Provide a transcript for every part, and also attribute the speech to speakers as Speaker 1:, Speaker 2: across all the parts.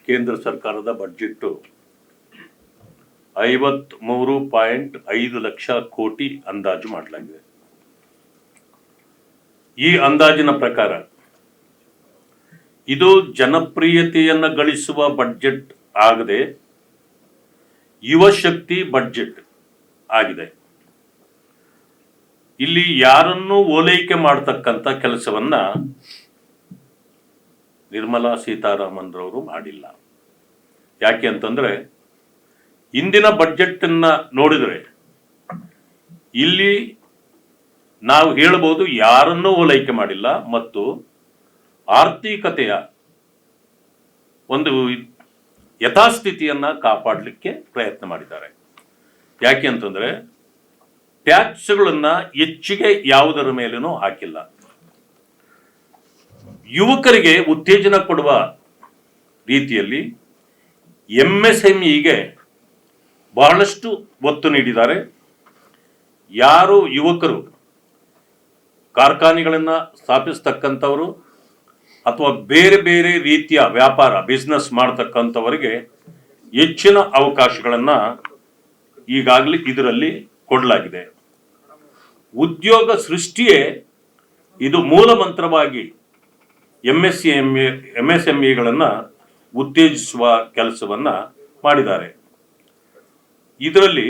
Speaker 1: ಕೇಂದ್ರ ಸರ್ಕಾರದ ಬಡ್ಜೆಟ್ 53.5 ಲಕ್ಷ ಕೋಟಿ ಅಂದಾಜು ಮಾಡಲಾಗಿದೆ. ಈ ಅಂದಾಜಿನ ಪ್ರಕಾರ ಇದು ಜನಪ್ರಿಯತೆಯನ್ನು ಗಳಿಸುವ ಬಡ್ಜೆಟ್ ಆಗದೆ ಯುವ ಶಕ್ತಿ ಬಡ್ಜೆಟ್ ಆಗಿದೆ. ಇಲ್ಲಿ ಯಾರನ್ನೂ ಓಲೈಕೆ ಮಾಡತಕ್ಕಂಥ ಕೆಲಸವನ್ನ ನಿರ್ಮಲಾ ಸೀತಾರಾಮನ್ ರವರು ಮಾಡಿಲ್ಲ. ಯಾಕೆ ಅಂತಂದ್ರೆ ಇಂದಿನ ಬಡ್ಜೆಟ್ ಅನ್ನ ನೋಡಿದ್ರೆ ಇಲ್ಲಿ ನಾವು ಹೇಳಬಹುದು ಯಾರನ್ನೂ ಓಲೈಕೆ ಮಾಡಿಲ್ಲ ಮತ್ತು ಆರ್ಥಿಕತೆಯ ಒಂದು ಯಥಾಸ್ಥಿತಿಯನ್ನ ಕಾಪಾಡಲಿಕ್ಕೆ ಪ್ರಯತ್ನ ಮಾಡಿದ್ದಾರೆ. ಯಾಕೆ ಅಂತಂದ್ರೆ ಟ್ಯಾಕ್ಸ್ಗಳನ್ನ ಹೆಚ್ಚಿಗೆ ಯಾವುದರ ಮೇಲೂ ಹಾಕಿಲ್ಲ. ಯುವಕರಿಗೆ ಉತ್ತೇಜನ ಕೊಡುವ ರೀತಿಯಲ್ಲಿ MSMEಗೆ ಬಹಳಷ್ಟು ಒತ್ತು ನೀಡಿದ್ದಾರೆ. ಯಾರು ಯುವಕರು ಕಾರ್ಖಾನೆಗಳನ್ನ ಸ್ಥಾಪಿಸ್ತಕ್ಕಂಥವರು ಅಥವಾ ಬೇರೆ ಬೇರೆ ರೀತಿಯ ವ್ಯಾಪಾರ ಬಿಸ್ನೆಸ್ ಮಾಡತಕ್ಕಂಥವರಿಗೆ ಹೆಚ್ಚಿನ ಅವಕಾಶಗಳನ್ನ ಈಗಾಗಲೇ ಇದರಲ್ಲಿ ಕೊಡಲಾಗಿದೆ. ಉದ್ಯೋಗ ಸೃಷ್ಟಿಯೇ ಇದು ಮೂಲ ಮಂತ್ರವಾಗಿ MSMEಗಳನ್ನ ಉತ್ತೇಜಿಸುವ ಕೆಲಸವನ್ನ ಮಾಡಿದ್ದಾರೆ. ಇದರಲ್ಲಿ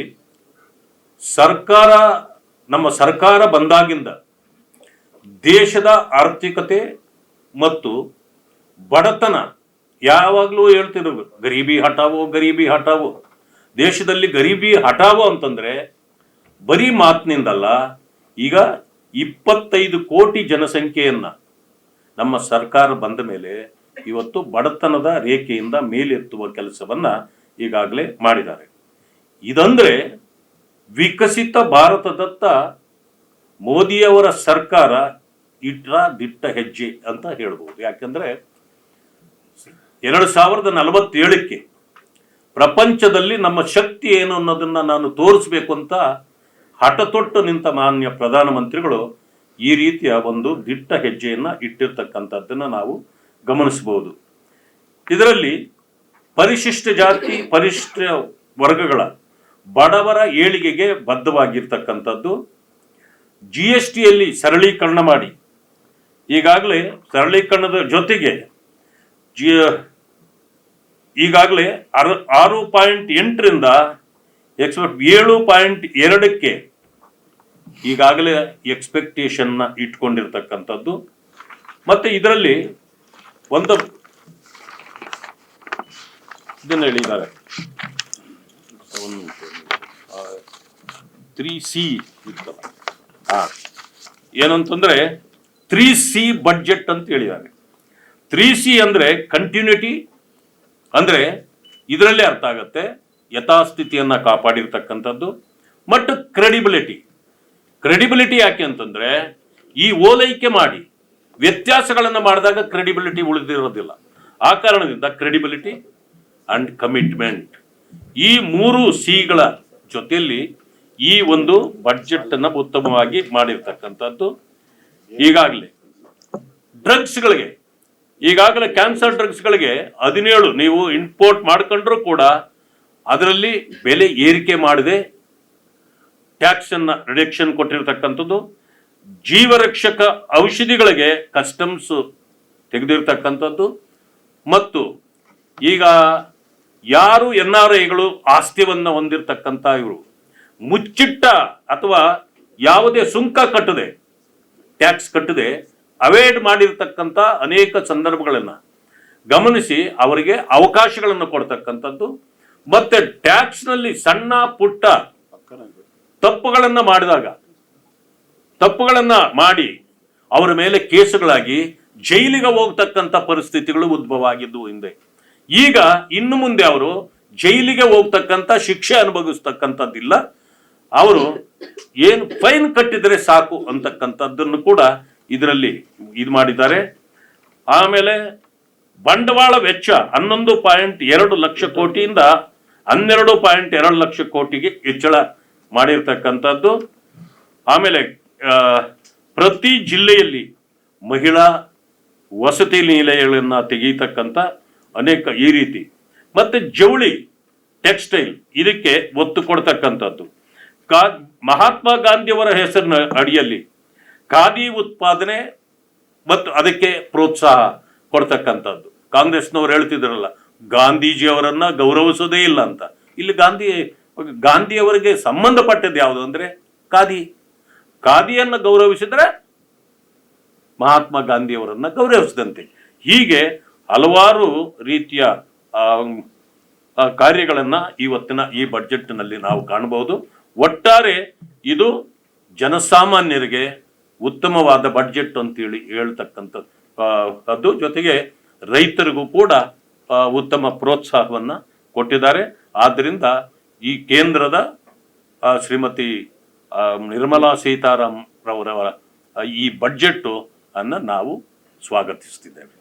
Speaker 1: ನಮ್ಮ ಸರ್ಕಾರ ಬಂದಾಗಿಂದ ದೇಶದ ಆರ್ಥಿಕತೆ ಮತ್ತು ಬಡತನ ಯಾವಾಗಲೂ ಹೇಳ್ತಿರೋದು ಗರೀಬಿ ಹಟಾವೋ. ದೇಶದಲ್ಲಿ ಗರೀಬಿ ಹಟಾವೋ ಅಂತಂದ್ರೆ ಬರೀ ಮಾತಿನಿಂದಲ್ಲ, ಈಗ 25 ಕೋಟಿ ಜನಸಂಖ್ಯೆಯನ್ನ ನಮ್ಮ ಸರ್ಕಾರ ಬಂದ ಮೇಲೆ ಇವತ್ತು ಬಡತನದ ರೇಖೆಯಿಂದ ಮೇಲೆತ್ತುವ ಕೆಲಸವನ್ನ ಈಗಾಗಲೇ ಮಾಡಿದ್ದಾರೆ. ಇದಂದ್ರೆ ವಿಕಸಿತ ಭಾರತದತ್ತ ಮೋದಿಯವರ ಸರ್ಕಾರ ದಿಟ್ಟ ಹೆಜ್ಜೆ ಅಂತ ಹೇಳ್ಬೋದು. ಯಾಕಂದ್ರೆ 2047ಕ್ಕೆ ಪ್ರಪಂಚದಲ್ಲಿ ನಮ್ಮ ಶಕ್ತಿ ಏನು ಅನ್ನೋದನ್ನ ನಾನು ತೋರಿಸ್ಬೇಕು ಅಂತ ಹಠತೊಟ್ಟು ನಿಂತ ಮಾನ್ಯ ಪ್ರಧಾನಮಂತ್ರಿಗಳು ಈ ರೀತಿಯ ಒಂದು ದಿಟ್ಟ ಹೆಜ್ಜೆಯನ್ನ ಇಟ್ಟಿರ್ತಕ್ಕಂಥದ್ದನ್ನ ನಾವು ಗಮನಿಸಬಹುದು. ಇದರಲ್ಲಿ ಪರಿಶಿಷ್ಟ ಜಾತಿ ಪರಿಶಿಷ್ಟ ವರ್ಗಗಳ ಬಡವರ ಏಳಿಗೆಗೆ ಬದ್ಧವಾಗಿರ್ತಕ್ಕಂಥದ್ದು. GSTಯಲ್ಲಿ ಸರಳೀಕರಣ ಮಾಡಿ ಈಗಾಗಲೇ ಸರಳೀಕರಣದ ಜೊತೆಗೆ ಈಗಾಗಲೇ 6.8ರಿಂದ 7.2ಕ್ಕೆ ಈಗಾಗಲೇ ಎಕ್ಸ್ಪೆಕ್ಟೇಷನ್ ಇಟ್ಕೊಂಡಿರ್ತಕ್ಕಂಥದ್ದು. ಮತ್ತೆ ಇದರಲ್ಲಿ ಒಂದು ಇದನ್ನ ಹೇಳಿದ್ದಾರೆ 3C ಇರ್ತಲ್ಲ, ಏನಂತಂದ್ರೆ 3C ಬಡ್ಜೆಟ್ ಅಂತ ಹೇಳಿದ್ದಾರೆ. 3C ಅಂದ್ರೆ ಕಂಟಿನ್ಯೂಟಿ, ಅಂದ್ರೆ ಇದರಲ್ಲೇ ಅರ್ಥ ಆಗತ್ತೆ ಯಥಾಸ್ಥಿತಿಯನ್ನ ಕಾಪಾಡಿರ್ತಕ್ಕಂಥದ್ದು ಮತ್ತು ಕ್ರೆಡಿಬಿಲಿಟಿ ಯಾಕೆ ಅಂತಂದ್ರೆ ಈ ಓಲೈಕೆ ಮಾಡಿ ವ್ಯತ್ಯಾಸಗಳನ್ನು ಮಾಡಿದಾಗ ಕ್ರೆಡಿಬಿಲಿಟಿ ಉಳಿದಿರೋದಿಲ್ಲ. ಆ ಕಾರಣದಿಂದ ಕ್ರೆಡಿಬಿಲಿಟಿ ಅಂಡ್ ಕಮಿಟ್ಮೆಂಟ್ ಈ 3Cಗಳ ಜೊತೆಯಲ್ಲಿ ಈ ಒಂದು ಬಡ್ಜೆಟ್ ಅನ್ನ ಉತ್ತಮವಾಗಿ ಮಾಡಿರ್ತಕ್ಕಂಥದ್ದು. ಈಗಾಗಲೇ ಡ್ರಗ್ಸ್ಗಳಿಗೆ ಈಗಾಗಲೇ ಕ್ಯಾನ್ಸರ್ ಡ್ರಗ್ಸ್ಗಳಿಗೆ 17 ನೀವು ಇಂಪೋರ್ಟ್ ಮಾಡ್ಕೊಂಡ್ರು ಕೂಡ ಅದರಲ್ಲಿ ಬೆಲೆ ಏರಿಕೆ ಮಾಡದೆ ಟ್ಯಾಕ್ಸ್ ಅನ್ನ ರಿಡಕ್ಷನ್ ಕೊಟ್ಟಿರ್ತಕ್ಕಂಥದ್ದು. ಜೀವರಕ್ಷಕ ಔಷಧಿಗಳಿಗೆ ಕಸ್ಟಮ್ಸ್ ತೆಗೆದಿರ್ತಕ್ಕಂಥದ್ದು ಮತ್ತು ಈಗ ಯಾರು NRIಗಳು ಆಸ್ತಿಯನ್ನ ಹೊಂದಿರತಕ್ಕಂಥ ಇವರು ಮುಚ್ಚಿಟ್ಟ ಅಥವಾ ಯಾವುದೇ ಸುಂಕ ಕಟ್ಟದೆ ಟ್ಯಾಕ್ಸ್ ಕಟ್ಟದೆ ಅವಾಯ್ಡ್ ಮಾಡಿರ್ತಕ್ಕಂಥ ಅನೇಕ ಸಂದರ್ಭಗಳನ್ನ ಗಮನಿಸಿ ಅವರಿಗೆ ಅವಕಾಶಗಳನ್ನು ಕೊಡ್ತಕ್ಕಂಥದ್ದು. ಮತ್ತೆ ಟ್ಯಾಕ್ಸ್ ನಲ್ಲಿ ಸಣ್ಣ ಪುಟ್ಟ ತಪ್ಪುಗಳನ್ನ ಮಾಡಿ ಅವರ ಮೇಲೆ ಕೇಸುಗಳಾಗಿ ಜೈಲಿಗೆ ಹೋಗ್ತಕ್ಕಂಥ ಪರಿಸ್ಥಿತಿಗಳು ಉದ್ಭವ ಆಗಿದ್ದು ಹಿಂದೆ. ಈಗ ಇನ್ನು ಮುಂದೆ ಅವರು ಜೈಲಿಗೆ ಹೋಗ್ತಕ್ಕಂಥ ಶಿಕ್ಷೆ ಅನುಭವಿಸ್ತಕ್ಕಂಥದ್ದಿಲ್ಲ. ಅವರು ಏನು ಫೈನ್ ಕಟ್ಟಿದರೆ ಸಾಕು ಅಂತಕ್ಕಂಥದ್ದನ್ನು ಕೂಡ ಇದರಲ್ಲಿ ಇದು ಮಾಡಿದ್ದಾರೆ. ಆಮೇಲೆ ಬಂಡವಾಳ ವೆಚ್ಚ 11.2 ಲಕ್ಷ ಕೋಟಿಯಿಂದ 12.2 ಲಕ್ಷ ಕೋಟಿಗೆ ಹೆಚ್ಚಳ ಮಾಡಿರ್ತಕ್ಕಂಥದ್ದು. ಆಮೇಲೆ ಪ್ರತಿ ಜಿಲ್ಲೆಯಲ್ಲಿ ಮಹಿಳಾ ವಸತಿ ನಿಲಯಗಳನ್ನ ತೆಗೆಯತಕ್ಕಂಥ ಅನೇಕ ಈ ರೀತಿ. ಮತ್ತೆ ಜವಳಿ, ಟೆಕ್ಸ್ಟೈಲ್, ಇದಕ್ಕೆ ಒತ್ತು ಕೊಡ್ತಕ್ಕಂಥದ್ದು. ಮಹಾತ್ಮ ಗಾಂಧಿಯವರ ಹೆಸರಿನ ಅಡಿಯಲ್ಲಿ ಖಾದಿ ಉತ್ಪಾದನೆ ಮತ್ತು ಅದಕ್ಕೆ ಪ್ರೋತ್ಸಾಹ ಕೊಡ್ತಕ್ಕಂಥದ್ದು. ಕಾಂಗ್ರೆಸ್ನವ್ರು ಹೇಳ್ತಿದ್ರಲ್ಲ, ಗಾಂಧೀಜಿಯವರನ್ನ ಗೌರವಿಸೋದೇ ಇಲ್ಲ ಅಂತ. ಇಲ್ಲಿ ಗಾಂಧಿಯವರಿಗೆ ಸಂಬಂಧಪಟ್ಟದ್ದು ಯಾವುದು ಅಂದ್ರೆ ಖಾದಿಯನ್ನು ಗೌರವಿಸಿದ್ರೆ ಮಹಾತ್ಮ ಗಾಂಧಿಯವರನ್ನ ಗೌರವಿಸಿದಂತೆ. ಹೀಗೆ ಹಲವಾರು ರೀತಿಯ ಕಾರ್ಯಗಳನ್ನ ಇವತ್ತಿನ ಈ ಬಡ್ಜೆಟ್ನಲ್ಲಿ ನಾವು ಕಾಣಬಹುದು. ಒಟ್ಟಾರೆ ಇದು ಜನಸಾಮಾನ್ಯರಿಗೆ ಉತ್ತಮವಾದ ಬಡ್ಜೆಟ್ ಅಂತೇಳಿ ಹೇಳ್ತಕ್ಕಂಥದ್ದು. ಅದು ಜೊತೆಗೆ ರೈತರಿಗೂ ಕೂಡ ಉತ್ತಮ ಪ್ರೋತ್ಸಾಹವನ್ನ ಕೊಟ್ಟಿದ್ದಾರೆ. ಆದ್ದರಿಂದ ಈ ಕೇಂದ್ರದ ಶ್ರೀಮತಿ ನಿರ್ಮಲಾ ಸೀತಾರಾಮನ್ ರವರ ಈ ಬಡ್ಜೆಟ್ ಅನ್ನು ನಾವು ಸ್ವಾಗತಿಸ್ತಿದ್ದೇವೆ.